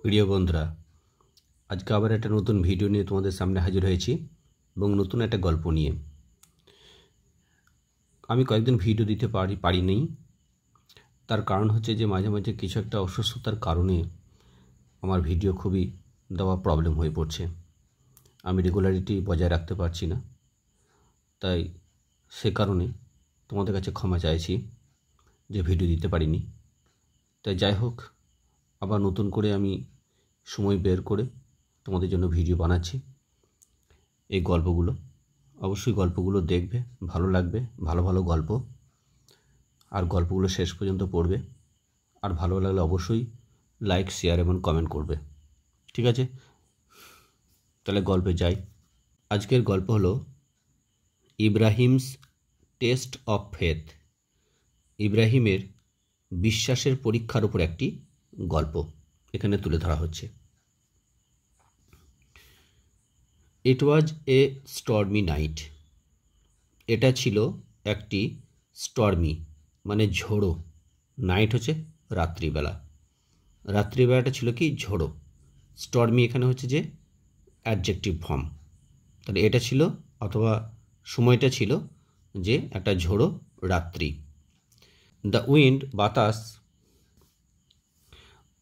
প্রিয় বন্ধুরা, আজকে আবার একটা নতুন ভিডিও নিয়ে তোমাদের সামনে হাজির হয়েছি এবং নতুন একটা গল্প নিয়ে। আমি কয়েকদিন ভিডিও দিতে পারিনি। তার কারণ হচ্ছে যে মাঝে মাঝে কিছু একটা অসুস্থতার কারণে আমার ভিডিও খুবই দেওয়া প্রবলেম হয়ে পড়ছে। আমি রেগুলারিটি বজায় রাখতে পারছি না, তাই সে কারণে তোমাদের কাছে ক্ষমা চাইছি যে ভিডিও দিতে পারিনি। তাই যাই হোক, আবার নতুন করে আমি সময় বের করে তোমাদের জন্য ভিডিও বানাচ্ছি। এই গল্পগুলো অবশ্যই গল্পগুলো দেখবে, ভালো লাগবে, ভালো ভালো গল্প। আর গল্পগুলো শেষ পর্যন্ত পড়বে, আর ভালো লাগলে অবশ্যই লাইক, শেয়ার এবং কমেন্ট করবে। ঠিক আছে, তাহলে গল্পে যাই। আজকের গল্প হলো ইব্রাহিমস টেস্ট অফ ফেথ। ইব্রাহিমের বিশ্বাসের পরীক্ষার উপর একটি গল্প এখানে তুলে ধরা হচ্ছে। ইট ওয়াজ এ স্টর্মি নাইট। এটা ছিল একটি স্টর্মি মানে ঝোড়ো, নাইট হচ্ছে রাত্রিবেলা, রাত্রিবেলাটা ছিল কি ঝোড়ো। স্টর্মি এখানে হচ্ছে যে অ্যাডজেক্টিভ ফর্ম, তাহলে এটা ছিল অথবা সময়টা ছিল যে একটা ঝোড়ো রাত্রি। দ্য উইন্ড বাতাস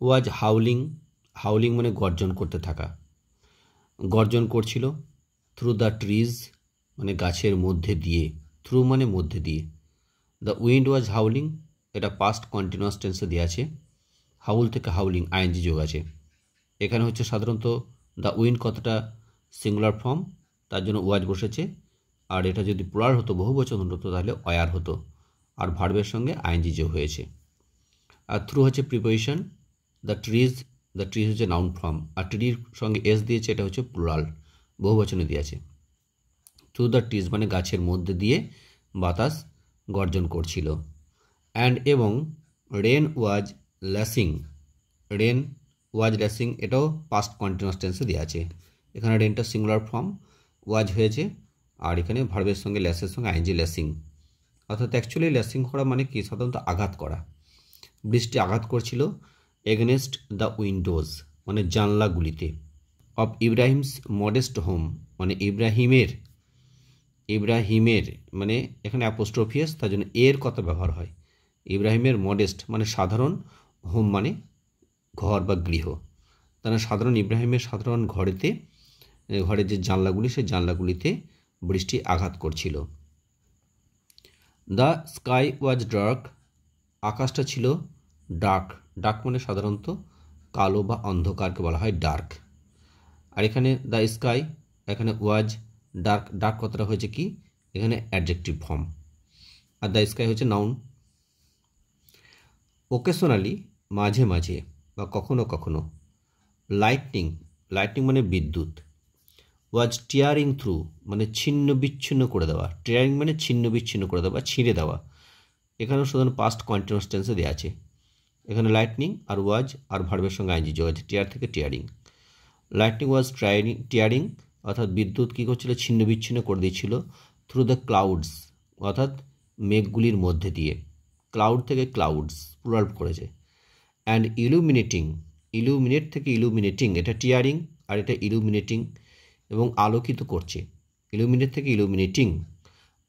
ওয়াজ হাউলিং, হাউলিং মানে গর্জন করতে থাকা, গর্জন করছিল। থ্রু দ্য ট্রিজ মানে গাছের মধ্যে দিয়ে, থ্রু মানে মধ্যে দিয়ে। দ্য উইন্ড ওয়াজ হাউলিং, এটা পাস্ট কন্টিনিউয়াস টেন্সে দেওয়া আছে। হাউল থেকে হাউলিং আইএনজি যোগ আছে। এখানে হচ্ছে সাধারণত দ্য উইন্ড কতটা সিঙ্গুলার ফর্ম, তার জন্য ওয়াজ বসেছে। আর এটা যদি প্লুরাল হতো, বহু বচন হতো, তাহলে অয়ার হতো, আর ভার্বের সঙ্গে আইএনজি যোগ হয়েছে। আর থ্রু হচ্ছে প্রিপোজিশন। দ্য ট্রিজ হচ্ছে নাউন ফর্ম, আর ট্রির সঙ্গে এস দিয়েছে, এটা হচ্ছে প্লুরাল, বহু বচনে দিয়েছে। থ্রু দ্য ট্রিজ মানে গাছের মধ্যে দিয়ে বাতাস গর্জন করছিল। অ্যান্ড এবং রেন ওয়াজ ল্যাসিং, রেন ওয়াজ ল্যাসিং এটাও পাস্ট কন্টিনিউয়াস টেন্সে দেওয়া আছে। এখানে রেনটা সিঙ্গুলার ফর্ম, ওয়াজ হয়েছে, আর এখানে ভার্বের সঙ্গে ল্যাসের সঙ্গে আইএনজি ল্যাসিং। অর্থাৎ অ্যাকচুয়ালি ল্যাসিং করা মানে কি, সাধারণত আঘাত করা। বৃষ্টি আঘাত করছিল এগেনস্ট দ্য উইন্ডোজ মানে জানলাগুলিতে। অফ ইব্রাহিমস মডেস্ট হোম মানে ইব্রাহিমের মানে এখানে অ্যাপোস্ট্রোফিয়াস, তার জন্য এর কথা ব্যবহার হয়। ইব্রাহিমের মডেস্ট মানে সাধারণ, হোম মানে ঘর বা গৃহ, তারা সাধারণ ইব্রাহিমের সাধারণ ঘরের যে জানলাগুলি, সেই জানলাগুলিতে বৃষ্টি আঘাত করছিল। দ্য স্কাই ওয়াজ ডার্ক, আকাশটা ছিল ডার্ক। ডার্ক মানে সাধারণত কালো বা অন্ধকারকে বলা হয় ডার্ক। আর এখানে দ্য স্কাই, এখানে ওয়াজ ডার্ক, ডার্ক কথাটা হয়েছে কি এখানে adjective form, are the sky হচ্ছে নাউন। ওকেশনালি মাঝে মাঝে বা কখনো কখনো, লাইটনিং মানে বিদ্যুৎ, ওয়াজ টিয়ারিং থ্রু মানে ছিন্ন বিচ্ছিন্ন করে দেওয়া, টিয়ারিং মানে ছিন্ন বিচ্ছিন্ন করে দেওয়া, ছিঁড়ে দেওয়া। এখানেও সাধারণ পাস্ট কন্টিনিউয়াস টেন্সে দেওয়া আছে। এখানে লাইটনিং আর ওয়াজ আর ভার্বের সঙ্গে আইএনজি যোগ আছে, টিয়ার থেকে টিয়ারিং। লাইটনিং ওয়াজ টিয়ারিং অর্থাৎ বিদ্যুৎ কী করছিল, ছিন্ন বিচ্ছিন্ন করে দিচ্ছিল। থ্রু দ্য ক্লাউডস অর্থাৎ মেঘগুলির মধ্যে দিয়ে, ক্লাউড থেকে ক্লাউডস প্লুরাল করেছে। অ্যান্ড ইলুমিনেটিং, ইলুমিনেট থেকে ইলুমিনেটিং, এটা টিয়ারিং আর এটা ইলুমিনেটিং, এবং আলোকিত করছে। ইলুমিনেট থেকে ইলুমিনেটিং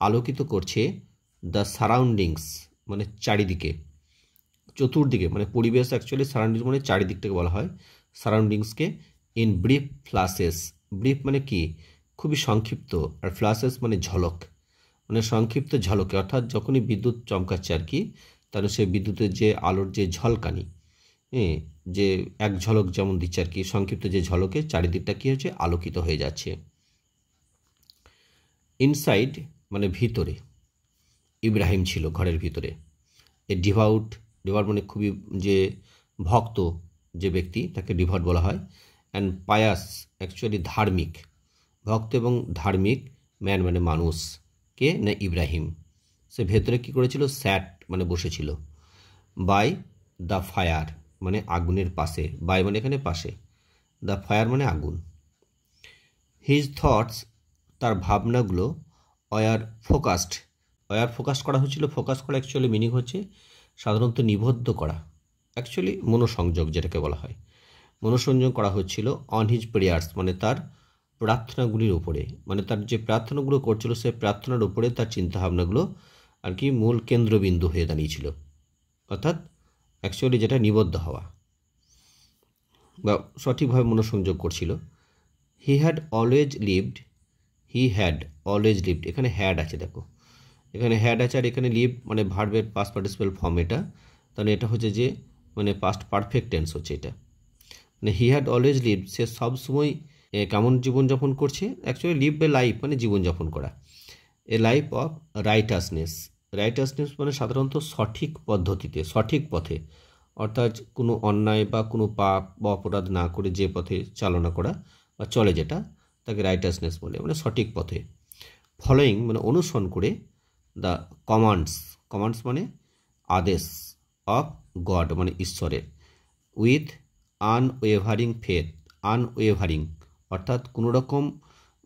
আলোকিত করছে। দ্য সারাউন্ডিংস মানে চারিদিকে, চতুর্দিকে মানে পরিবেশ, অ্যাকচুয়ালি সারাউন্ডিংস মানে চারিদিকটাকে বলা হয় সারাউন্ডিংসকে। ইন ব্রিফ ফ্ল্যাশেস, ব্রিফ মানে কি খুবই সংক্ষিপ্ত, আর ফ্ল্যাশেস মানে ঝলক, মানে সংক্ষিপ্ত ঝলকে, অর্থাৎ যখনই বিদ্যুৎ চমকাচ্ছে আর কি, তাহলে সেই বিদ্যুতের যে আলোর যে ঝলকানি, যে এক ঝলক যেমন দিচ্ছে আর কি, সংক্ষিপ্ত যে ঝলকে চারিদিকটা কী হচ্ছে আলোকিত হয়ে যাচ্ছে। ইনসাইড মানে ভিতরে, ইব্রাহিম ছিল ঘরের ভিতরে। এ ডিভাউট, ডিভাউট মানে খুবই যে ভক্ত যে ব্যক্তি, তাকে ডিভাউট বলা হয়। অ্যান্ড পায়াস অ্যাকচুয়ালি ধার্মিক, ভক্ত এবং ধার্মিক, ম্যান মানে মানুষ, কে না ইব্রাহিম। সে ভেতরে কী করেছিল, স্যাট মানে বসেছিল। বাই দ্য ফায়ার মানে আগুনের পাশে, বাই মানে এখানে পাশে, দ্য ফায়ার মানে আগুন। হিজ থটস তার ভাবনাগুলো, ওয়ার ফোকাসড, ওয়ার ফোকাস করা হচ্ছিল। ফোকাস করা অ্যাকচুয়ালি মিনিং হচ্ছে সাধারণত নিবদ্ধ করা, অ্যাকচুয়ালি মনোসংযোগ যেটাকে বলা হয়। মনোসংযোগ করা হচ্ছিল অন হিজ প্রেয়ার্স মানে তার প্রার্থনাগুলির উপরে, মানে তার যে প্রার্থনাগুলো করছিল সেই প্রার্থনার উপরে তার চিন্তাভাবনাগুলো আর কি মূল কেন্দ্রবিন্দু হয়ে দাঁড়িয়েছিল, অর্থাৎ অ্যাকচুয়ালি যেটা নিবদ্ধ হওয়া বা সঠিকভাবে মনোসংযোগ করছিল। হি হ্যাড অলওয়েজ লিভড, এখানে হ্যাড আছে, দেখো এখানে হ্যাড আছে আর এখানে লিভ মানে ভার্বের পাস্ট পার্টিসিপেল ফর্ম, এটা তাহলে এটা হচ্ছে যে মানে পাস্ট পারফেক্ট টেন্স হচ্ছে এটা। মানে হি হ্যাড অলওয়েজ লিভড, সে সবসময় কেমন জীবনযাপন করছে, অ্যাকচুয়ালি লিভ এ লাইফ মানে জীবনযাপন করা, এ লাইফ অফ রাইটাসনেস মানে সাধারণত সঠিক পদ্ধতিতে, সঠিক পথে, অর্থাৎ কোনো অন্যায় বা কোনো পাপ বা অপরাধ না করে যে পথে চালনা করা বা চলে যেটা তাকে রাইটাসনেস বলে, মানে সঠিক পথে। ফলোয়িং মানে অনুসরণ করে দ্য কমান্ডস মানে আদেশ, অফ গড মানে ঈশ্বরের, উইথ আনওয়েভারিং ফেথ, অর্থাৎ কোনো রকম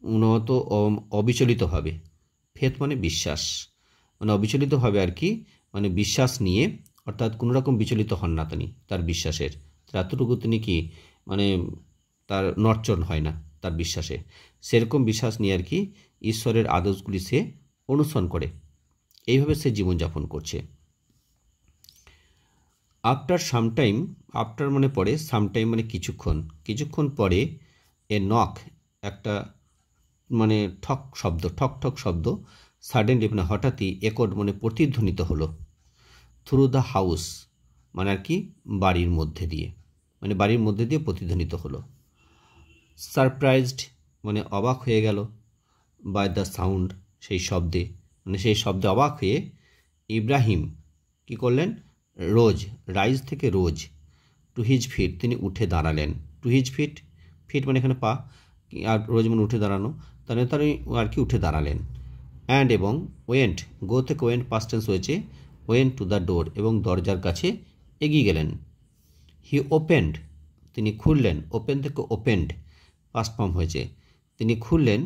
উন্নত অবিচলিতভাবে, ফেথ মানে বিশ্বাস, মানে অবিচলিতভাবে আর কি, মানে বিশ্বাস নিয়ে, অর্থাৎ কোনো রকম বিচলিত হন না তিনি তার বিশ্বাসের, এতটুকু তিনি কি মানে তার নড়চড় হয় না তার বিশ্বাসে, সেরকম বিশ্বাস নিয়ে আর কি ঈশ্বরের আদেশগুলি সে অনুসরণ করে, এইভাবে সে জীবনযাপন করছে। আফটার মানে পরে, সামটাইম মানে কিছুক্ষণ পরে, এ নক একটা মানে ঠক শব্দ সাডেনলি মানে হঠাৎই, একড মানে প্রতিধ্বনিত হলো, থ্রু দ্য হাউস মানে আর কি বাড়ির মধ্যে দিয়ে প্রতিধ্বনিত হলো। সারপ্রাইজড মানে অবাক হয়ে গেল, বাই দ্য সাউন্ড সেই শব্দে অবাক হয়ে ইব্রাহিম কি করলেন, রাইজ থেকে রোজ, টু হিজ ফিট তিনি উঠে দাঁড়ালেন, টু হিজ ফিট মানে এখানে পা, আর রোজ মানে উঠে দাঁড়ানো, তাহলে আর কি উঠে দাঁড়ালেন। অ্যান্ড এবং ওয়েন্ট, গো থেকে ওয়েন্ট পাস্ট টেন্স হয়েছে, ওয়েন্ট টু দ্য ডোর এবং দরজার কাছে এগিয়ে গেলেন। হি ওপেন্ড তিনি খুললেন, ওপেন থেকে ওপেন্ড পাস্ট ফর্ম হয়েছে, তিনি খুললেন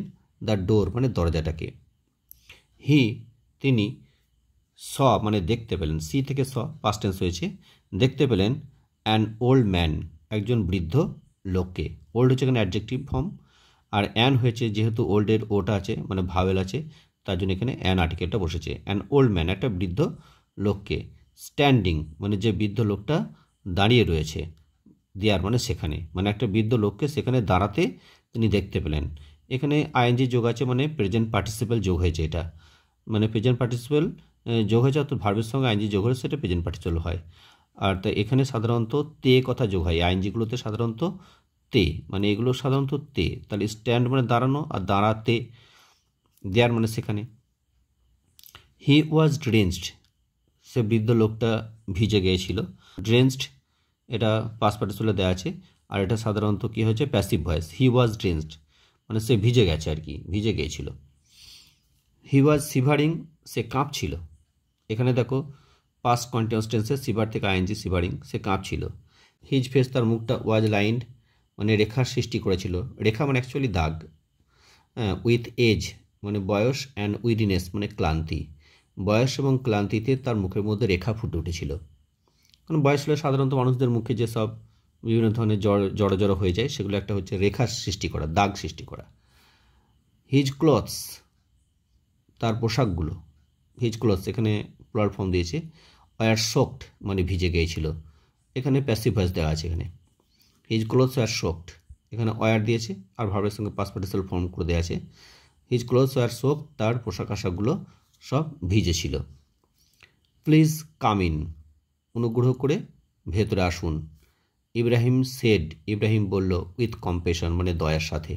দ্য ডোর মানে দরজাটাকে। তিনি স মানে দেখতে পেলেন, সি থেকে স পাস্ট টেন্স হয়েছে, দেখতে পেলেন অ্যান ওল্ড ম্যান একজন বৃদ্ধ লোককে, ওল্ড হচ্ছে এখানে অ্যাডজেক্টিভ ফর্ম, আর অ্যান হয়েছে যেহেতু ওল্ডের ওটা আছে মানে ভাওয়েল আছে তার জন্য এখানে অ্যান আর্টিকেলটা বসেছে, অ্যান ওল্ড ম্যান একটা বৃদ্ধ লোককে, স্ট্যান্ডিং মানে যে বৃদ্ধ লোকটা দাঁড়িয়ে রয়েছে, দেয়ার মানে সেখানে, মানে একটা বৃদ্ধ লোককে সেখানে দাঁড়াতে তিনি দেখতে পেলেন। এখানে আইএনজি যোগ আছে মানে প্রেজেন্ট পার্টিসিপেল যোগ হয়েছে, এটা মানে প্রেজেন্ট পার্টিসিপেল যোগ হয়েছে, অর্থাৎ ভার্বের সঙ্গে আইএনজি যোগ হয়েছে, সেটা প্রেজেন্ট পার্টিসিপেল হয়। আর তা এখানে সাধারণত তে কথা যোগ হয়, আইএনজিগুলোতে সাধারণত তে, মানে এগুলো সাধারণত তে, তাহলে স্ট্যান্ড মানে দাঁড়ানো আর দাঁড়াতে, দেয়ার মানে সেখানে। হি ওয়াজ ড্রেঞ্চড সে বৃদ্ধ লোকটা ভিজে গিয়েছিল, ড্রেঞ্চড এটা পাস্ট পার্টিসিপেলে দেওয়া আছে, আর এটা সাধারণত কি হয়েছে প্যাসিভ ভয়েস, হি ওয়াজ ড্রেঞ্চড মানে সে ভিজে গেছে আর কি, ভিজে গিয়েছিল। হি ওয়াজ সিভারিং সে কাঁপছিল, এখানে দেখো পাস্ট কন্টিনিউয়াস টেন্সে সিভার থেকে আইএনজি সিভারিং, সে কাঁপছিল। হিজ ফেস তার মুখটা, ওয়াজ লাইন্ড মানে রেখার সৃষ্টি করেছিল, রেখা মানে অ্যাকচুয়ালি দাগ, উইথ এজ মানে বয়স, অ্যান্ড উইডিনেস মানে ক্লান্তি, বয়স এবং ক্লান্তিতে তার মুখের মধ্যে রেখা ফুটে উঠেছিল, কারণ বয়স হলে সাধারণত মানুষদের মুখে যেসব বিভিন্ন ধরনের জড়ো হয়ে যায় সেগুলো একটা হচ্ছে রেখার সৃষ্টি করা, দাগ সৃষ্টি করা। হিজ ক্লথস তার পোশাকগুলো, হিজ ক্লথস এখানে প্লুরাল ফর্ম দিয়েছে, ওয়ার সোকড মানে ভিজে গিয়েছিল, এখানে প্যাসিভ ভয়েস দেওয়া আছে, এখানে হিজ ক্লথস ওয়ার সোকড, এখানে ওয়ার দিয়েছে আর ভার্বের সঙ্গে পাস্ট পার্টিসিপেল ফর্ম করে দেওয়া আছে। হিজ ক্লথস ওয়ার সোকড তার পোশাক আশাকগুলো সব ভিজেছিল। প্লিজ কাম ইন অনুগ্রহ করে ভেতরে আসুন। ইব্রাহিম বলল, উইথ কম্পেশন মানে দয়ার সাথে,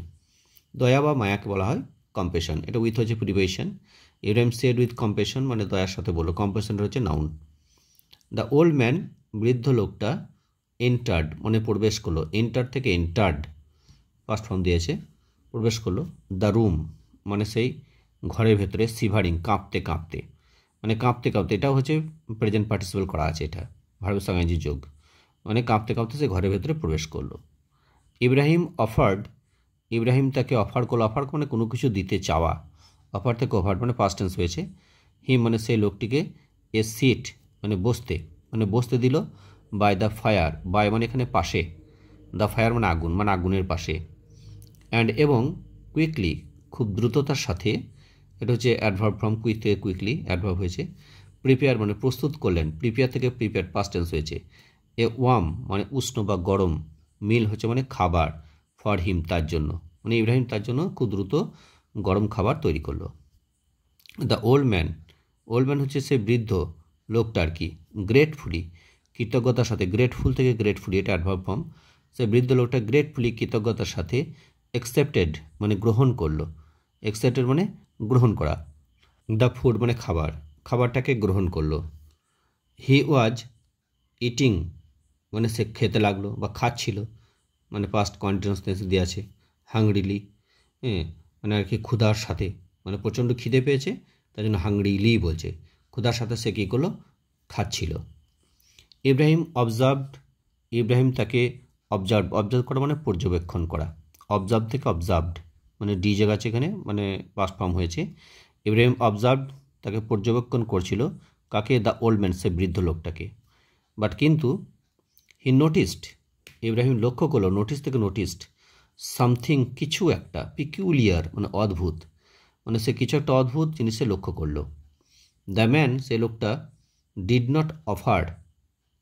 দয়া বা মায়াকে বলা হয় কম্পেশন, এটা উইথ হচ্ছে প্রিপোজিশন, ইব্রাহিম সেড উইথ কম্পেশন মানে দয়ার সাথে বললো, কম্পেশনটা হচ্ছে নাউন। দ্য ওল্ড ম্যান বৃদ্ধ লোকটা, এন্টার্ড মানে প্রবেশ করলো, এন্টার থেকে এন্টার্ড ফার্স্ট ফর্ম দিয়েছে, প্রবেশ করলো। দ্য রুম মানে সেই ঘরের ভেতরে, সিভারিং কাঁপতে মানে কাঁপতে এটাও হচ্ছে প্রেজেন্ট পার্টিসিপেল করা আছে, এটা ভার্বের সঙ্গে আইএনজি যোগ, মানে কাঁপতে সে ঘরের ভেতরে প্রবেশ করলো। ইব্রাহিম তাকে অফার করলো, অফার মানে কোনো কিছু দিতে চাওয়া, অফার থেকে অফার মানে পাস্ট টেন্স হয়েছে। হিম মানে সেই লোকটিকে, এ সিট মানে বসতে দিল, বাই দ্য ফায়ার, বাই মানে এখানে পাশে, দ্য ফায়ার মানে আগুনের পাশে। অ্যান্ড এবং কুইকলি খুব দ্রুততার সাথে, এটা হচ্ছে অ্যাডভার্ব ফ্রম কুইক থেকে কুইকলি অ্যাডভার্ব হয়েছে। প্রিপেয়ার মানে প্রস্তুত করলেন, প্রিপেয়ার থেকে প্রিপেয়ার পাস্ট টেন্স হয়েছে। এ ওয়ার্ম মানে উষ্ণ বা গরম, মিল হচ্ছে মানে খাবার, ফর হিম তার জন্য, মানে ইব্রাহিম তার জন্য খুব দ্রুত গরম খাবার তৈরি করলো। দ্য ওল্ড ম্যান হচ্ছে সে বৃদ্ধ লোকটা আর কি, গ্রেটফুলি কৃতজ্ঞতার সাথে, গ্রেটফুল থেকে গ্রেটফুলি এটা অ্যাডভার্ব ফর্ম। সে বৃদ্ধ লোকটা গ্রেটফুলি কৃতজ্ঞতার সাথে অ্যাকসেপ্টেড মানে গ্রহণ করলো, অ্যাকসেপ্টেড মানে গ্রহণ করা, দ্য ফুড মানে খাবারটাকে গ্রহণ করলো। হি ওয়াজ ইটিং মানে সে খেতে লাগলো বা খাচ্ছিল, মানে পাস্ট কন্টিনিউয়াস টেন্স দিয়ে আছে। হাংরিলি মানে আর কি ক্ষুধার সাথে, মানে প্রচণ্ড খিদে পেয়েছে তার জন্য হাংরিলি বলছে, ক্ষুধার সাথে সে কী করলো, খাচ্ছিল। ইব্রাহিম তাকে অবজার্ভ করা মানে পর্যবেক্ষণ করা, অবজার্ভ থেকে অবজার্ভড মানে ডি জায়গা আছে এখানে, মানে পাস্ট ফর্ম হয়েছে। ইব্রাহিম অবজার্ভ তাকে পর্যবেক্ষণ করছিল, কাকে, দ্য ওল্ড ম্যান সে বৃদ্ধ লোকটাকে। বাট কিন্তু হি নোটিসড ইব্রাহিম লক্ষ্য করলো, নোটিস থেকে নোটিসড সামথিং কিছু একটা, পিকিউলিয়ার মানে অদ্ভুত, মানে সে কিছু একটা অদ্ভুত জিনিসে লক্ষ্য করলো। দ্য ম্যান সে লোকটা ডিড নট অফার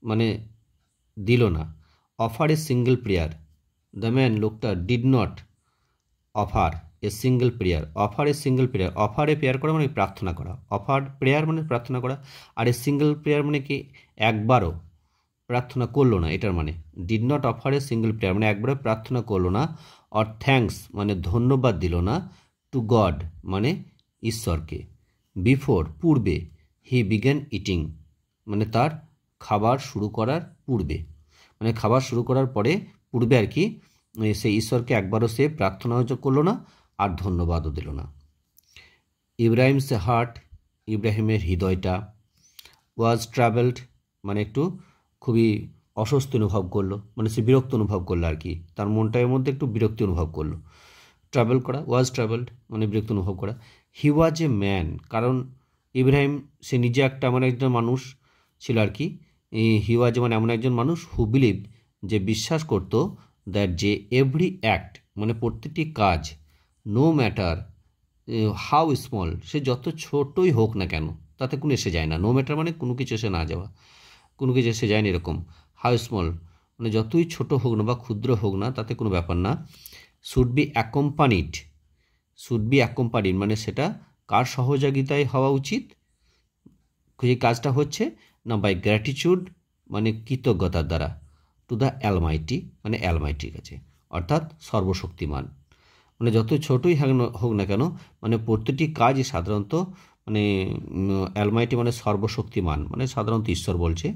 মানে দিল না, offer a single prayer, the man লোকটা did not offer a single prayer, offer a single prayer, offer a prayer করা মানে প্রার্থনা করা, অফার প্রেয়ার মানে প্রার্থনা করা, আর এ সিঙ্গেল প্রেয়ার মানে কি একবারও প্রার্থনা করলো না, এটার মানে did not offer a single prayer মানে একবারও প্রার্থনা করলো না, অর থ্যাঙ্কস মানে ধন্যবাদ দিল না, টু গড মানে ঈশ্বরকে, বিফোর পূর্বে, হি বিগ্যান ইটিং মানে তার খাবার শুরু করার পূর্বে, মানে খাবার শুরু করার পরে পূর্বে আর কি সেই ঈশ্বরকে একবারও সে প্রার্থনা করলো না আর ধন্যবাদও দিল না। ইব্রাহিমস হার্ট ইব্রাহিমের হৃদয়টা, ওয়াজ ট্রাভেলড মানে একটু খুবই অস্বস্তি অনুভব করলো, মানে সে বিরক্ত অনুভব করলো আর কি, তার মনটা এর মধ্যে একটু বিরক্তি অনুভব করলো। ট্রাভেল করা, ওয়াজ ট্রাভেলড মানে বিরক্ত অনুভব করা। হি ওয়াজ এ ম্যান কারণ ইব্রাহিম সে নিজে একটা এমন একজন মানুষ ছিল আর কি, হি ওয়াজ মানে এমন একজন মানুষ হু বিলিভ যে বিশ্বাস করতো, দ্যাট যে এভরি অ্যাক্ট মানে প্রত্যেকটি কাজ, নো ম্যাটার হাউ স্মল সে যত ছোটই হোক না কেন তাতে কোনো এসে যায় না, নো ম্যাটার মানে কোনো কিছু এসে না যাওয়া, কোনো কিছু এসে যায় না এরকম, হাউ স্মল মানে যতই ছোট হোক না বা ক্ষুদ্র হোক না তাতে কোনো ব্যাপার না। শুড বি অ্যাকম্পানিড মানে সেটা কার সহযোগিতায় হওয়া উচিত, যে কাজটা হচ্ছে না, বাই গ্র্যাটিটিউড মানে কৃতজ্ঞতার দ্বারা, টু দ্য অ্যালমাইটি মানে অ্যালমাইটির কাছে, অর্থাৎ সর্বশক্তিমান, মানে যত ছোটই হোক না কেন মানে প্রতিটি কাজই সাধারণত মানে অ্যালমাইটি মানে সর্বশক্তিমান, মানে সাধারণত ঈশ্বর বলছে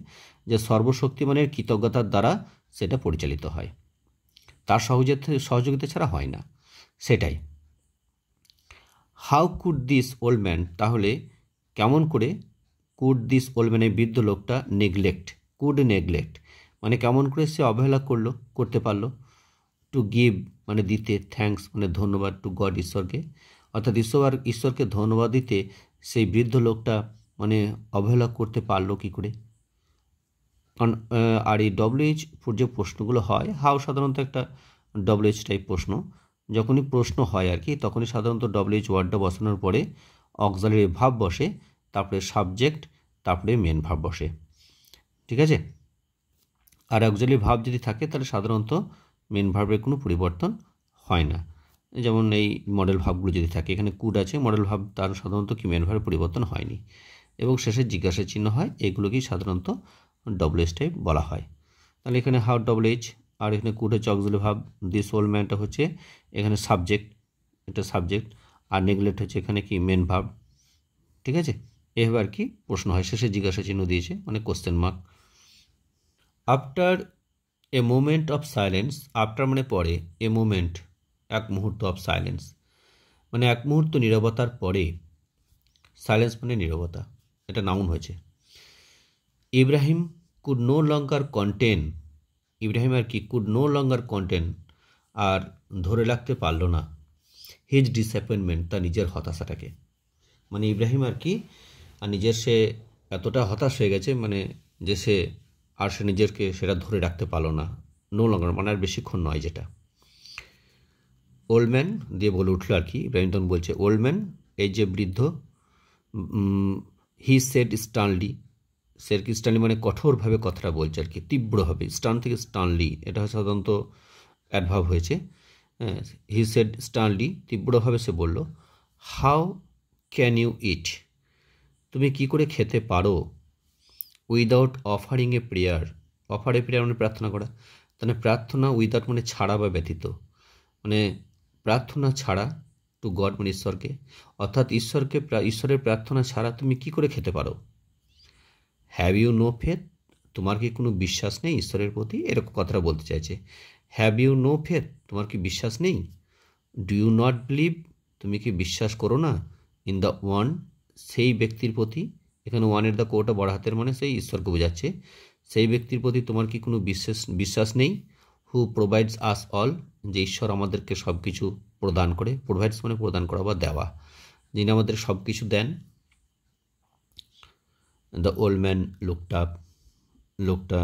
যে সর্বশক্তিমানের কৃতজ্ঞতার দ্বারা সেটা পরিচালিত হয়, তার সহযোগিতা ছাড়া হয় না, সেটাই। How could this old man তাহলে কেমন করে, কুড দিস ওল্ড ম্যান এই বৃদ্ধ লোকটা নেগলেক্ট মানে কেমন করে সে অবহেলা করতে পারলো, টু গিভ মানে দিতে, থ্যাঙ্কস মানে ধন্যবাদ, টু গড ঈশ্বরকে, অর্থাৎ ঈশ্বরকে ধন্যবাদ দিতে সেই বৃদ্ধ লোকটা মানে অবহেলা করতে পারলো কী করে। কারণ আর এই ডব্লিউএইচ যে প্রশ্নগুলো হয়, হাউ সাধারণত একটা ডব্লিউএইচ টাইপ প্রশ্ন, যখনই প্রশ্ন হয় আর কি তখনই সাধারণত ডব্লিউএইচ ওয়ার্ডটা বসানোর পরে অক্সিলারি ভার্ব বসে, তারপরে সাবজেক্ট, তারপরে মেন ভার্ব বসে, ঠিক আছে। আর অক্সিলারি ভার্ব যদি থাকে তাহলে সাধারণত মেন ভার্বের কোনো পরিবর্তন হয় না, যেমন এই মডেল ভার্বগুলো যদি থাকে, এখানে কুড আছে মডেল ভার্ব, তার সাধারণত কি মেন ভার্বের পরিবর্তন হয়নি, এবং শেষে জিজ্ঞাসা চিহ্ন হয়, এগুলোকেই সাধারণত ডব্লিউএইচ টাইপ বলা হয়। তাহলে এখানে হাউ ডব্লিউএইচ, আর এখানে কুড হচ্ছে অক্সিলারি ভার্ব, দিস ওল্ড ম্যানটা হচ্ছে এখানে সাবজেক্ট, এটা সাবজেক্ট, আর নেগলেক্ট হচ্ছে এখানে কি মেন ভার্ব, ঠিক আছে। এভাবে আর কি প্রশ্ন হয়, শেষে জিজ্ঞাসা চিহ্ন দিয়েছে মানে question mark. After a moment of silence, after মানে পরে, এ মোমেন্ট এক মুহূর্ত, অফ সাইলেন্স মানে এক মুহূর্ত নীরবতার পরে, সাইলেন্স মানে নীরবতা, এটা নাউন হয়েছে। Ibrahim could no longer contain, Ibrahim আর কি কুড নো লঙ্গার কন্টেন আর ধরে রাখতে পারলো না, হিজ ডিসঅ্যাপয়েন্টমেন্ট তার নিজের হতাশাটাকে, মানে ইব্রাহিম আর কি আর নিজের সে এতটা হতাশ হয়ে গেছে মানে যে সে আর সে নিজেরকে সেটা ধরে রাখতে পারলো না, নো লঙ্গার মানে আর বেশিক্ষণ নয় যেটা। ওল্ড ম্যান দিয়ে বলে উঠলো আর কি, ইব্রাহিম তখন বলছে ওল্ড ম্যান, এই যে বৃদ্ধ, হি সেড স্টার্নলি, স্টার্নলি মানে কঠোরভাবে কথাটা বলছে আর কি, তীব্রভাবে, স্টার্ন থেকে স্টার্নলি, এটা সাধারণত অ্যাডভার্ব হয়েছে। হি সেড স্টার্নলি, তীব্রভাবে সে বলল, হাউ ক্যান ইউ ইট, তুমি কি করে খেতে পারো, without offering a prayer, offer a prayer মানে প্রার্থনা করা, তাহলে প্রার্থনা উইদাউট মানে ছাড়া বা ব্যতীত, মানে প্রার্থনা ছাড়া, টু গড মানে ঈশ্বরকে, অর্থাৎ ঈশ্বরের প্রার্থনা ছাড়া তুমি কি করে খেতে পারো। হ্যাভ ইউ নো ফেথ, তোমার কি কোনো বিশ্বাস নেই ঈশ্বরের প্রতি, এরকম কথাটা বলতে চাইছে। হ্যাভ ইউ নো ফেথ, তোমার কি বিশ্বাস নেই। ডু ইউ নট বিলিভ, তুমি কি বিশ্বাস করো না। ইন দ্য ওয়ান, সেই ব্যক্তির প্রতি, এখানে ওয়ানের দ্য কোটা বড় হাতের মানে সেই ঈশ্বরকে বোঝাচ্ছে, সেই ব্যক্তির প্রতি তোমার কি কোনো বিশ্বাস নেই। হু প্রোভাইডস আস অল, যে ঈশ্বর আমাদেরকে সব কিছু প্রদান করে, প্রোভাইডস মানে প্রদান করা বা দেওয়া, যিনি আমাদের সব কিছু দেন। The old man looked up, লোকটা,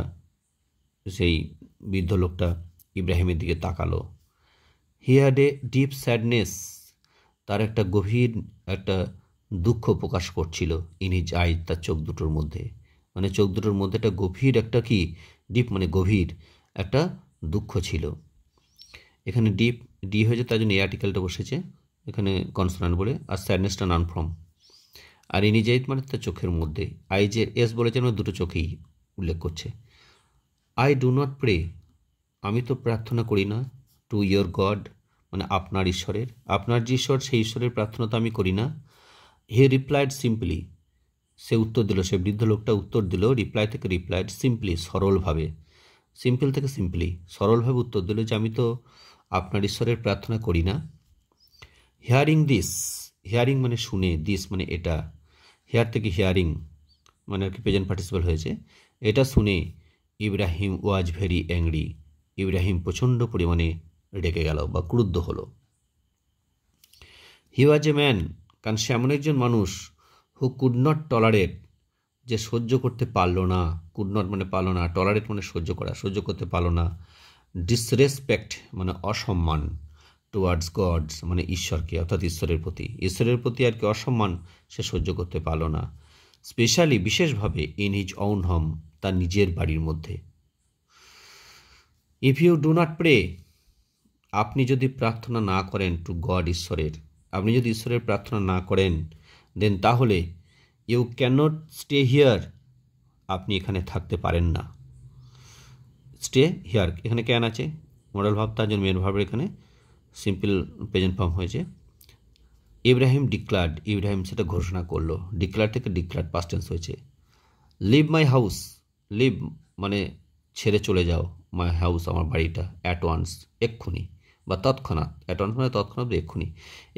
সেই বৃদ্ধ লোকটা ইব্রাহিমের দিকে তাকালো। He had a deep sadness, তার একটা গভীর একটা দুঃখ প্রকাশ করছিল, ইন হিজ আইজ, তার চোখ দুটোর মধ্যে, মানে চোখ দুটোর মধ্যে একটা গভীর একটা কি, ডিপ মানে গভীর একটা দুঃখ ছিল। এখানে ডিপ ডি হয়েছে, তার জন্য এই আর্টিকেলটা বসেছে এখানে কনসোনান্ট বলে, আর স্যাডনেসটা নান ফ্রম। আর ইন হিজ আইজ মানে তার চোখের মধ্যে, আইজের এস বলেছে মানে দুটো চোখেই উল্লেখ করছে। আই ডু নট প্রে, আমি তো প্রার্থনা করি না, টু ইয়োর গড মানে আপনার ঈশ্বরের, আপনার যে ঈশ্বর সেই ঈশ্বরের প্রার্থনা তো আমি করি না। হি রিপ্লাইড সিম্পলি, সে উত্তর দিল, সে বৃদ্ধ লোকটা উত্তর দিল, রিপ্লাই থেকে রিপ্লাইড সিম্পলি, সরলভাবে, সিম্পল থেকে সিম্পলি, সরলভাবে উত্তর দিল যে আমি তো আপনার ঈশ্বরের প্রার্থনা করি না। হিয়ারিং দিস, হিয়ারিং মানে শুনে, দিস মানে এটা, হেয়ার থেকে হিয়ারিং মানে আর কি প্রেজেন্ট পার্টিসিপল হয়েছে, এটা শুনে Ibrahim was very angry, Ibrahim প্রচণ্ড পরিমাণে রেগে গেল বা ক্রুদ্ধ হলো। হি ওয়াজ এ ম্যান, কারণ সে এমন একজন মানুষ, হু কুড নট টলারেট, যে সহ্য করতে পারলো না, কুড নট মানে পারলো না, টলারেট মানে সহ্য করা, সহ্য করতে পারলো না, ডিসরেসপেক্ট মানে অসম্মান, টুয়ার্ডস গডস মানে ঈশ্বরকে, অর্থাৎ ঈশ্বরের প্রতি আর কি অসম্মান সে সহ্য করতে পারলো না, স্পেশালি বিশেষভাবে ইন হিজ ওন হোম, তার নিজের বাড়ির মধ্যে। If you do not pray, আপনি যদি প্রার্থনা না করেন টু গড ঈশ্বরের, আপনি যদি ঈশ্বরের প্রার্থনা না করেন, দেন তাহলে ইউ ক্যানট স্টে হিয়ার, আপনি এখানে থাকতে পারেন না। স্টে হিয়ার এখানে ক্যান আছে, মডেল ভাব, তার জন্য মেন ভাবের এখানে সিম্পল প্রেজেন্ট ফর্ম হয়েছে। ইব্রাহিম ডিক্লার্ড, ইব্রাহিম সেটা ঘোষণা করলো, ডিক্লার থেকে ডিক্লার্ড পাস্ট টেন্স হয়েছে। লিভ মাই হাউস, লিভ মানে ছেড়ে চলে যাও, মাই হাউস আমার বাড়িটা, অ্যাট ওয়ান্স এক্ষুনি বা তৎক্ষণাৎ, অ্যাট ওয়ান্স মানে তৎক্ষণাৎ,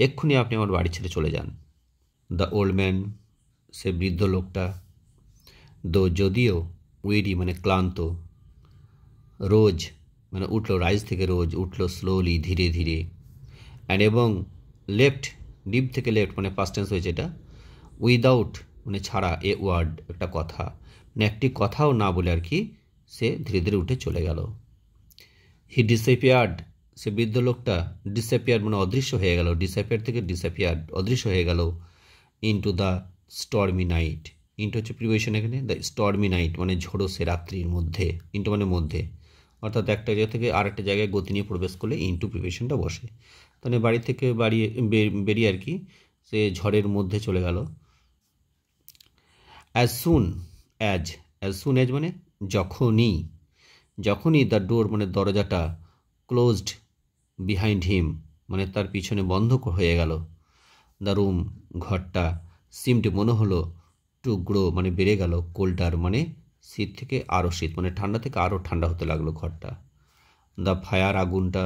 এক্ষুনি আপনি আমার বাড়ি ছেড়ে চলে যান। দ্য ওল্ড ম্যান, সে বৃদ্ধ লোকটা, যদিও, উইরি মানে ক্লান্ত, রোজ মানে উঠলো, রাইজ থেকে রোজ উঠলো, স্লোলি ধীরে ধীরে, অ্যান্ড এবং লেফট, লিভ থেকে লেফট মানে পাস্ট টেন্স হয়েছে এটা, উইদাউট মানে ছাড়া, এ ওয়ার্ড একটা কথা, মানে একটি কথাও না বলে আর কি সে ধীরে ধীরে উঠে চলে গেল। হি ডিসঅ্যাপিয়ার্ড, সে বৃদ্ধ লোকটা, ডিসঅ্যাপিয়ার্ড মানে অদৃশ্য হয়ে গেল, ডিসঅ্যাপিয়ার থেকে ডিসঅ্যাপিয়ার্ড অদৃশ্য হয়ে গেল, into the stormy night, into হচ্ছে প্রিপোজিশন এখানে, দ্য স্টর্মি নাইট মানে ঝোড়ো সে রাত্রির মধ্যে, ইনটু মানে মধ্যে, অর্থাৎ একটা জায়গা থেকে আর একটা জায়গায় গতি নিয়ে প্রবেশ করলে ইনটু প্রিপোজিশনটা বসে, তাহলে বাড়ি থেকে বেরিয়ে আর কি সে ঝড়ের মধ্যে চলে গেল। অ্যাজ সুন অ্যাজ মানে যখনই দ্য ডোর মানে দরজাটা, ক্লোজড বিহাইন্ড হিম মানে তার পিছনে বন্ধ হয়ে গেল, দ্য রুম ঘরটা, সিমড মনে হলো, টু গ্রো মানে বেড়ে গেল, কোল্ডার মানে শীত থেকে আরও শীত মানে ঠান্ডা থেকে আরও ঠান্ডা হতে লাগলো ঘরটা। দ্য ফায়ার আগুনটা,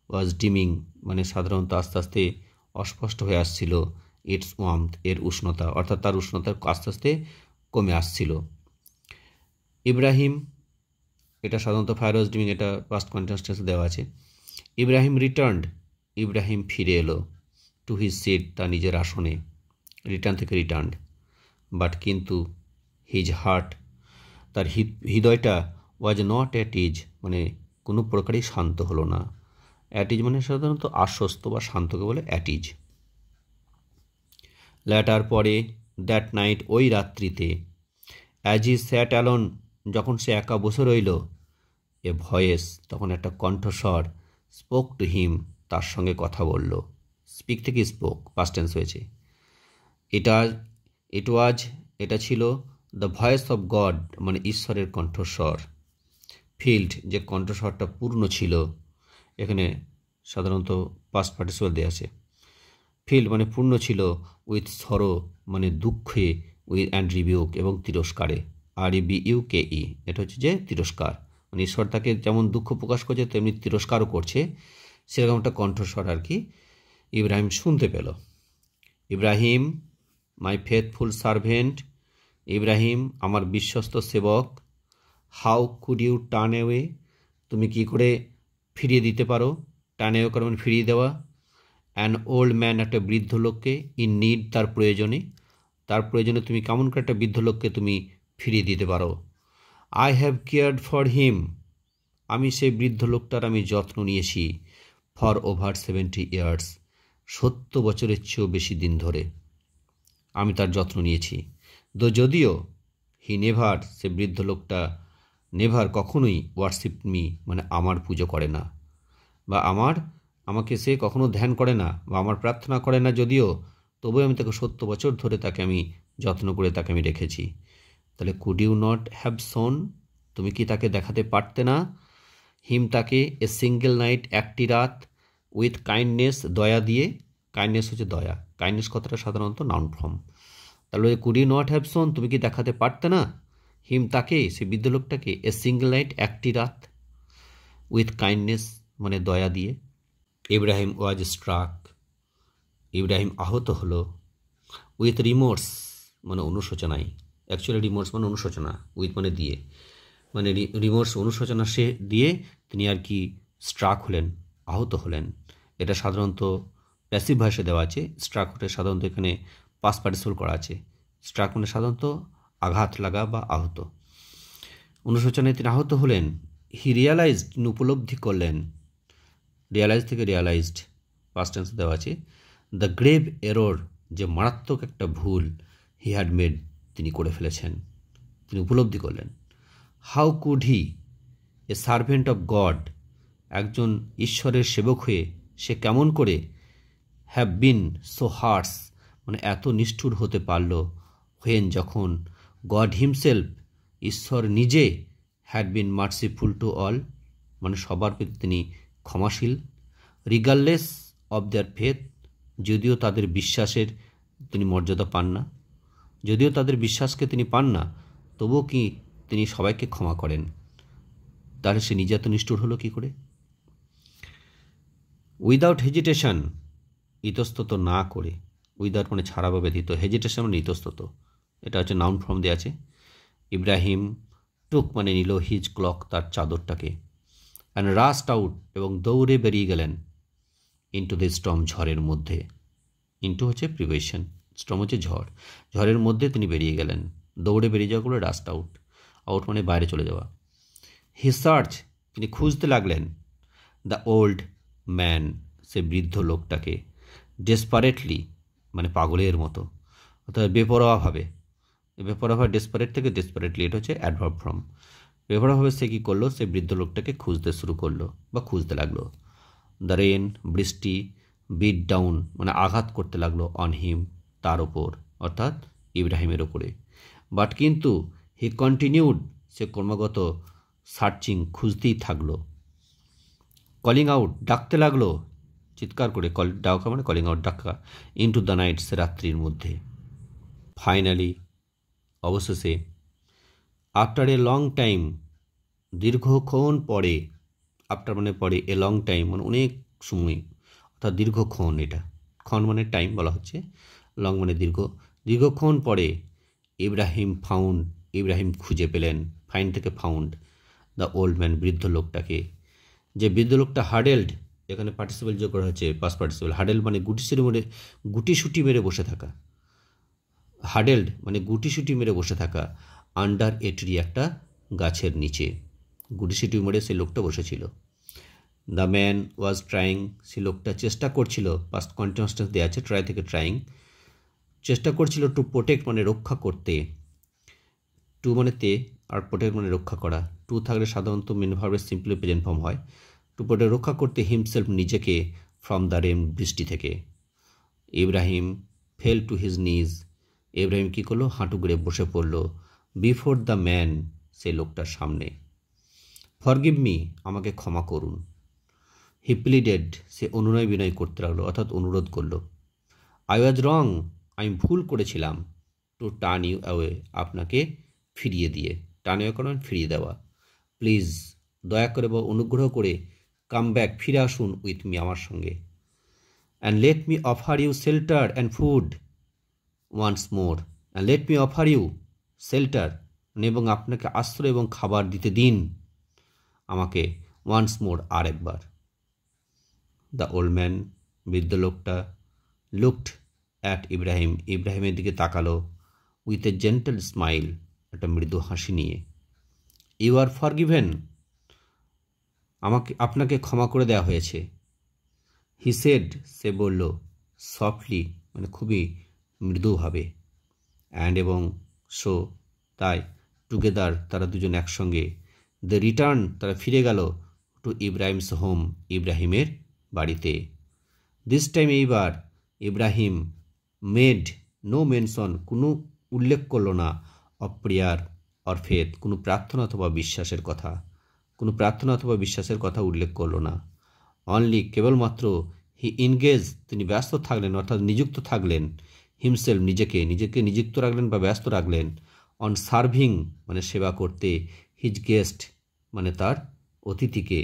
ওয়াজ ডিমিং মানে সাধারণত আস্তে আস্তে অস্পষ্ট হয়ে আসছিল, ইটস ওয়ার্মথ এর উষ্ণতা, অর্থাৎ তার উষ্ণতা আস্তে আস্তে কমে আসছিল। ইব্রাহিম, এটা সাধারণত ফায়ার ওয়াজ ডিমিং, এটা পাস্ট কন্টিনিউয়াস টেন্সে দেওয়া আছে। ইব্রাহিম রিটার্নড, ইব্রাহিম ফিরে এলো, টু হিজ সিট তার নিজের আসনে, রিটার্ন থেকে রিটার্নড, বাট কিন্তু হিজ হার্ট তার হৃদয়টা, ওয়াজ নট অ্যাট ইজ মানে কোনো প্রকারই শান্ত হলো না। অ্যাট ইজ মানে সাধারণত আশ্বস্ত বা শান্তকে বলে অ্যাট ইজ। ল্যাটার পরে, দ্যাট নাইট ওই রাত্রিতে, অ্যাজ ই স্যাট অ্যালোন যখন সে একা বসে রইল, এ ভয়েস তখন একটা কণ্ঠস্বর স্পোক টু হিম তার সঙ্গে কথা বলল। স্পিক থেকে স্পোক পাস্ট টেন্স হয়েছে। এটা ছিল দ্য ভয়েস অফ গড মানে ঈশ্বরের কণ্ঠস্বর। ফিল্ড যে কণ্ঠস্বরটা পূর্ণ ছিল, এখানে সাধারণত পাস্ট পার্টিসিপল দেওয়া আছে। ফিল্ড মানে পূর্ণ ছিল, উইথ সরো মানে দুঃখে, উইথ অ্যান্ড রিবিউক এবং তিরস্কারে। REBUKE এটা হচ্ছে যে তিরস্কার, মানে ঈশ্বর তাকে যেমন দুঃখ প্রকাশ করছে তেমনি তিরস্কারও করছে, সেরকম একটা কণ্ঠস্বর আর কি ইব্রাহিম শুনতে পেল। Ibrahim my faithful servant, Ibrahim আমার বিশ্বস্ত সেবক। How could you turn away, তুমি কি করে ফিরিয়ে দিতে পারো? টার্ন অ্যাওয়ে করে মানে ফিরিয়ে দেওয়া। অ্যান ওল্ড ম্যান একটা বৃদ্ধ লোককে, ইন নিড তার প্রয়োজনে তুমি কেমন করে একটা বৃদ্ধ লোককে তুমি ফিরিয়ে দিতে পারো? I have cared for him, আমি সেই বৃদ্ধ লোকটার আমি যত্ন নিয়েছি। ফর ওভার 70 ইয়ার্স, 70 বছরের চেয়েও বেশি দিন ধরে আমি তার যত্ন নিয়েছি। যদিও হি নেভার, সে বৃদ্ধ লোকটা নেভার কখনোই ওয়ার্শিপ মি মানে আমার পুজো করে না, বা আমাকে সে কখনো ধ্যান করে না বা আমার প্রার্থনা করে না, যদিও তবুও আমি তাকে 70 বছর ধরে তাকে আমি যত্ন করে তাকে আমি রেখেছি। তাহলে could you not have shown, তুমি কি তাকে দেখাতে পারতে না? হিম তাকে, এ সিঙ্গেল নাইট একটি রাত, উইথ কাইন্ডনেস দয়া দিয়ে। কাইন্ডনেস হচ্ছে দয়া, কাইন্ডনেস কথাটা সাধারণত নাউন ফর্ম। তাহলে could you not have shown, তুমি কি দেখাতে পারতে না? হিম তাকে, সে বৃদ্ধ লোকটাকে, এ সিঙ্গেল নাইট একটি রাত, উইথ কাইন্ডনেস মানে দয়া দিয়ে। ইব্রাহিম ওয়াজ স্ট্রাক, ইব্রাহিম আহত হলো। উইথ রিমোর্স মানে অনুশোচনায়, অ্যাকচুয়ালি রিমোর্স মানে অনুশোচনা, উইথ মানে দিয়ে, মানে রিমোর্স অনুশোচনা সে দিয়ে তিনি আর কি স্ট্রাক হলেন, আহত হলেন। এটা সাধারণত প্যাসিভ ভাষায় দেওয়া আছে। স্ট্রাক হলে সাধারণত এখানে পাস্ট পার্টিসিপল করা আছে। স্ট্রাক মানে সাধারণত আঘাত লাগা বা আহত। অনুশোচনায় তিনি আহত হলেন। হি রিয়ালাইজড, তিনি উপলব্ধি করলেন। রিয়ালাইজ থেকে রিয়ালাইজড পাস্ট টেন্স দেওয়া আছে। দ্য গ্রেভ এরর, যে মারাত্মক একটা ভুল, হি হ্যাড মেড, তিনি করে ফেলেছেন, তিনি উপলব্ধি করলেন। How could he, A servant of god, একজন ঈশ্বরের সেবক হয়ে সে কেমন করে, হ্যাভ বিন সো হার্স মানে এত নিষ্ঠুর হতে পারল, হোয়েন যখন, গড হিমসেলফ ঈশ্বর নিজে, had been merciful to all মানে সবার প্রতি তিনি ক্ষমাশীল। রিগারলেস অব দেয়ার ফেথ, যদিও তাদের বিশ্বাসের তিনি মর্যাদা পান না, যদিও তাদের বিশ্বাসকে তিনি পান না, তবুও কি তিনি সবাইকে ক্ষমা করেন। তাহলে সে নিজে এত নিষ্ঠুর হলো কী করে? উইদাউট হেজিটেশন, ইতস্তত না করে, উইদাউট মানে ছাড়া বা ব্যতীত, হেজিটেশন মানে ইতস্তত, এটা হচ্ছে নাউন ফর্ম দেওয়া আছে। ইব্রাহিম টুক মানে নিল হিজ ক্লক তার চাদরটাকে, অ্যান্ড রাস্ট আউট এবং দৌড়ে বেরিয়ে গেলেন, ইন্টু দ্য স্টর্ম ঝড়ের মধ্যে। ইন্টু হচ্ছে প্রিভেশন, স্টর্ম হচ্ছে ঝড়, ঝড়ের মধ্যে তিনি বেরিয়ে গেলেন। দৌড়ে বেরিয়ে যাওয়া করে রাস্ট আউট, আউট মানে বাইরে চলে যাওয়া। হি সার্চ, তিনি খুঁজতে লাগলেন। দ্য ওল্ড ম্যান, সে বৃদ্ধ লোকটাকে, ডেসপারেটলি মানে পাগলের মতো, অর্থাৎ বেপরোয়াভাবে। বেপরোয়াভাবে ডেসপারেট থেকে ডেসপারেটলি, এটা হচ্ছে অ্যাডভার্ব ফর্ম। বেপরোয়াভাবে সে কী করলো, সে বৃদ্ধ লোকটাকে খুঁজতে শুরু করলো বা খুঁজতে লাগলো। দ্য রেন বৃষ্টি, বিট ডাউন মানে আঘাত করতে লাগলো, অন হিম তার ওপর অর্থাৎ ইব্রাহিমের ওপরে। বাট কিন্তু হি কন্টিনিউড, সে ক্রমাগত সার্চিং খুঁজতেই থাকলো। কলিং আউট ডাকতে লাগলো, চিৎকার করে, ডাকা মানে কলিং আউট ডাকা, ইনটু দ্য নাইট সে রাত্রির মধ্যে। ফাইনালি অবশেষে, আফটার এ লং টাইম দীর্ঘক্ষণ পরে, আফটার মানে পরে, এ লং টাইম মানে অনেক সময় অর্থাৎ দীর্ঘক্ষণ, এটা ক্ষণ মানে টাইম বলা হচ্ছে, লং মানে দীর্ঘ, দীর্ঘক্ষণ পরে ইব্রাহিম ফাউন্ড, ইব্রাহিম খুঁজে পেলেন, ফাইন্ড থেকে ফাউন্ড, দ্য ওল্ড ম্যান বৃদ্ধ লোকটাকে। যে বৃদ্ধ লোকটা হার্ডেলড, এখানে পার্টিসিপেল যোগ করা হচ্ছে পাস্ট পার্টিসিপেল। হার্ডেল মানে গুটিসুটি মেরে বসে থাকা, হার্ডেলড মানে গুটিসুটি মেরে বসে থাকা, আন্ডার এ ট্রি একটা গাছের নিচে, গুডিসিটি মোড়ে সেই লোকটা বসেছিল। দ্য ম্যান ওয়াজ ট্রাইং, সেই লোকটা চেষ্টা করছিল, পাস্ট কন্টিনিউয়াস টেন্স দেওয়া আছে, ট্রাই থেকে ট্রাইং, চেষ্টা করছিল টু প্রোটেক্ট মানে রক্ষা করতে, টু মানে তে আর প্রোটেক্ট মানে রক্ষা করা, টু থাকলে সাধারণত মেন ভার্বের সিম্পলি প্রেজেন্ট ফর্ম হয়, টু প্রোটেক্ট রক্ষা করতে হিমসেলফ নিজেকে ফ্রম দ্য রেন বৃষ্টি থেকে। ইব্রাহিম ফেল টু হিজ নিজ, ইব্রাহিম কী করলো, হাঁটু গেড়ে বসে পড়ল, বিফোর দ্য ম্যান সেই লোকটার সামনে। ফরগিভ মি আমাকে ক্ষমা করুন, হি প্লিডেড সে অনুনয় বিনয় করতে লাগলো অর্থাৎ অনুরোধ করলো। আই ওয়াজ রং আমি ভুল করেছিলাম, টু টার্ন ইউ অ্যাওয়ে আপনাকে ফিরিয়ে দিয়ে, টার্ন অ্যাওয়ে করেন ফিরিয়ে দেওয়া। প্লিজ দয়া করে বা অনুগ্রহ করে কাম ব্যাক ফিরে আসুন উইথ মি আমার সঙ্গে। And let me offer you shelter and food once more, and let me offer you shelter এবং আপনাকে আশ্রয় এবং খাবার দিতে দিন আমাকে, ওয়ান্স মোর আর একবার। দ্য ওল্ড ম্যান বৃদ্ধ লোকটা লুকড অ্যাট ইব্রাহিম ইব্রাহিমের দিকে তাকালো, উইথ এ জেন্টল স্মাইল একটা মৃদু হাসি নিয়ে। ইউ আর ফরগিভেন আপনাকে ক্ষমা করে দেওয়া হয়েছে। হি সেড সে বলল, সফটলি মানে খুবই মৃদুভাবে, অ্যান্ড এবং সো তাই, টুগেদার তারা দুজন একসঙ্গে, দ্য রিটার্ন তারা ফিরে গেল টু ইব্রাহিমস হোম ইব্রাহিমের বাড়িতে। দিস টাইম এইবার ইব্রাহিম মেড নো মেনশন কোনো উল্লেখ করলো না, অফ প্রেয়ার অর ফেথ কোনো প্রার্থনা অথবা বিশ্বাসের কথা, কোনো প্রার্থনা অথবা বিশ্বাসের কথা উল্লেখ করলো না। অনলি কেবলমাত্র হি ইনগেজ তিনি ব্যস্ত থাকলেন অর্থাৎ নিযুক্ত থাকলেন, হিমসেলফ নিজেকে নিযুক্ত রাখলেন বা ব্যস্ত রাখলেন, অন সার্ভিং মানে সেবা করতে, হিজ গেস্ট মানে তার অতিথিকে,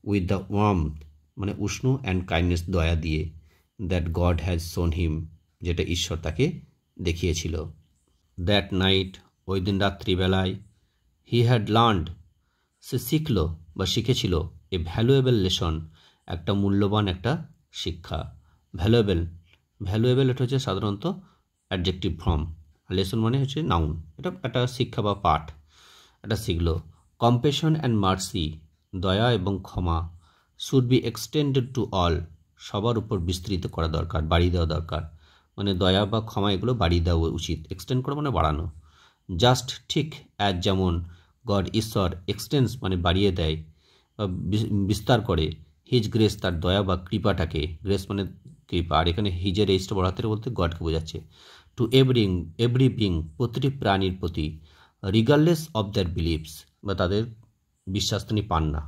উইথ দ্য ওয়ার্মথ মানে উষ্ণ, অ্যান্ড কাইন্ডনেস দয়া দিয়ে, দ্যাট গড হ্যাজ শোন হিম যেটা ঈশ্বর তাকে দেখিয়েছিল। দ্যাট নাইট ওই দিন রাত্রিবেলায়, হি হ্যাড লার্নড সে শিখল বা শিখেছিল, এ ভ্যালুয়েবল লেসন একটা মূল্যবান একটা শিক্ষা। ভ্যালুয়েবল এটা হচ্ছে সাধারণত অ্যাডজেক্টিভ ফর্ম, লেসন মানে হচ্ছে নাউন, এটা একটা শিক্ষা বা পাঠ এটা শিখল। কম্পেশন অ্যান্ড মার্সি দয়া এবং ক্ষমা, should be extended to all সবার উপর বিস্তৃত করা দরকার, বাড়িয়ে দেওয়া দরকার, মানে দয়া বা ক্ষমা এগুলো বাড়িয়ে দেওয়া উচিত, এক্সটেন্ড করা মানে বাড়ানো। জাস্ট ঠিক অ্যাজ যেমন গড ঈশ্বর এক্সটেন্স মানে বাড়িয়ে দেয় বা বিস্তার করে, হিজ গ্রেস তার দয়া বা কৃপাটাকে, গ্রেস মানে কৃপা, আর এখানে হিজের এইসটা বড়াতে বলতে গডকে বোঝাচ্ছে, টু এভরি বিং প্রতিটি প্রাণীর প্রতি, রিগার্ডলেস অফ দ্যার বিলিভস বা তাদের বিশ্বাস তিনি পান না।